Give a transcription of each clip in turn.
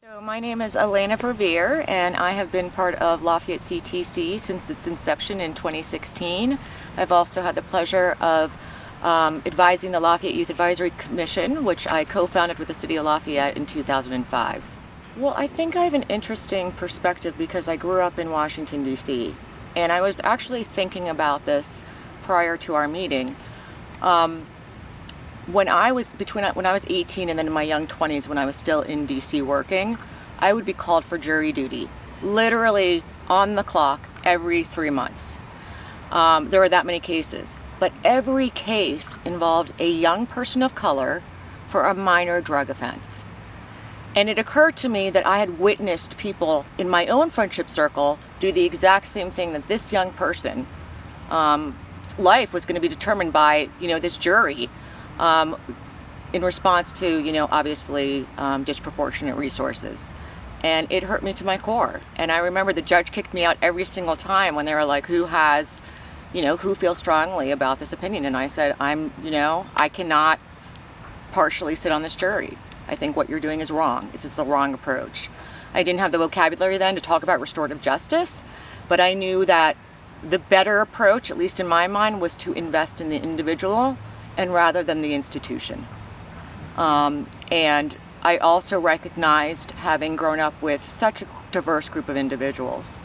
So my name is Elaina Verveer, and I have been part of Lafayette CTC since its inception in 2016. I've also had the pleasure of advising the Lafayette Youth Advisory Commission, which I co-founded with the City of Lafayette in 2005. Well, I think I have an interesting perspective because I grew up in Washington, D.C., and I was actually thinking about this prior to our meeting. When I was 18 and then in my young 20s, when I was still in DC working, I would be called for jury duty, literally on the clock every 3 months. There were that many cases, but every case involved a young person of color for a minor drug offense. And it occurred to me that I had witnessed people in my own friendship circle do the exact same thing that this young person, life was going to be determined by, this jury. In response to, obviously disproportionate resources. And it hurt me to my core. And I remember the judge kicked me out every single time when they were like, who feels strongly about this opinion? And I said, I cannot partially sit on this jury. I think what you're doing is wrong. This is the wrong approach. I didn't have the vocabulary then to talk about restorative justice, but I knew that the better approach, at least in my mind, was to invest in the individual and rather than the institution. And I also recognized, having grown up with such a diverse group of individuals,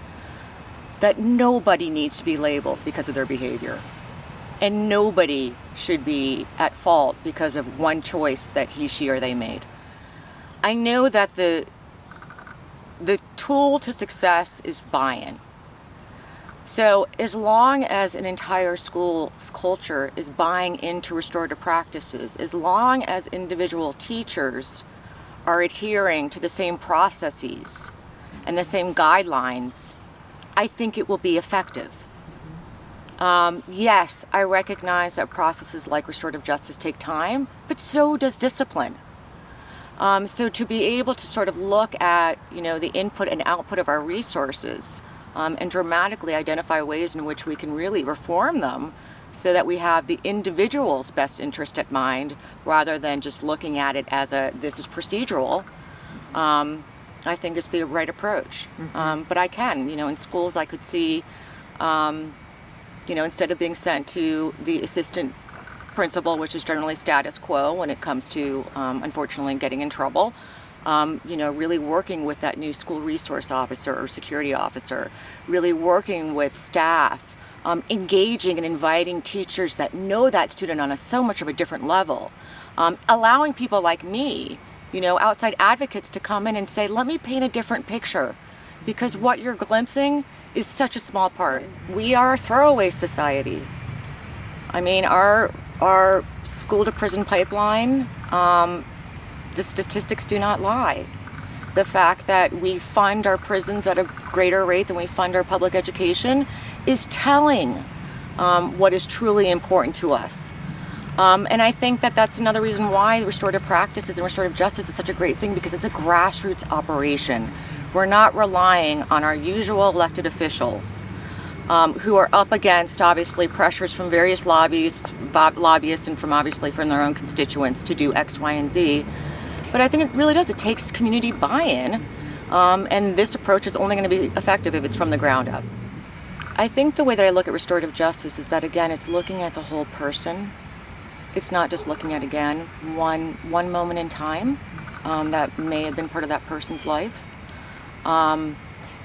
that nobody needs to be labeled because of their behavior. And nobody should be at fault because of one choice that he, she, or they made. I know that the tool to success is buy-in. So as long as an entire school's culture is buying into restorative practices, as long as individual teachers are adhering to the same processes and the same guidelines, I think it will be effective. Yes, I recognize that processes like restorative justice take time, but so does discipline. So to be able to sort of look at, the input and output of our resources, and dramatically identify ways in which we can really reform them so that we have the individual's best interest at mind rather than just looking at it as this is procedural, I think is the right approach. But I can, in schools I could see, instead of being sent to the assistant principal, which is generally status quo when it comes to, unfortunately, getting in trouble, really working with that new school resource officer or security officer, really working with staff, engaging and inviting teachers that know that student on so much of a different level, allowing people like me, outside advocates to come in and say, let me paint a different picture, because what you're glimpsing is such a small part. We are a throwaway society. I mean, our school to prison pipeline, the statistics do not lie. The fact that we fund our prisons at a greater rate than we fund our public education is telling what is truly important to us. And I think that that's another reason why restorative practices and restorative justice is such a great thing, because it's a grassroots operation. We're not relying on our usual elected officials who are up against, obviously, pressures from various lobbyists and from their own constituents to do X, Y, and Z. But I think it really does. It takes community buy-in, and this approach is only going to be effective if it's from the ground up. I think the way that I look at restorative justice is that, again, it's looking at the whole person. It's not just looking at, again, one moment in time that may have been part of that person's life.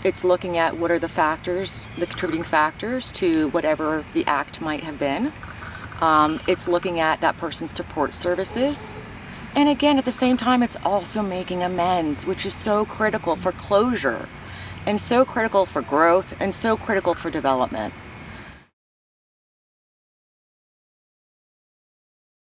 It's looking at what are the factors, the contributing factors to whatever the act might have been. It's looking at that person's support services. And again, at the same time, it's also making amends, which is so critical for closure and so critical for growth and so critical for development.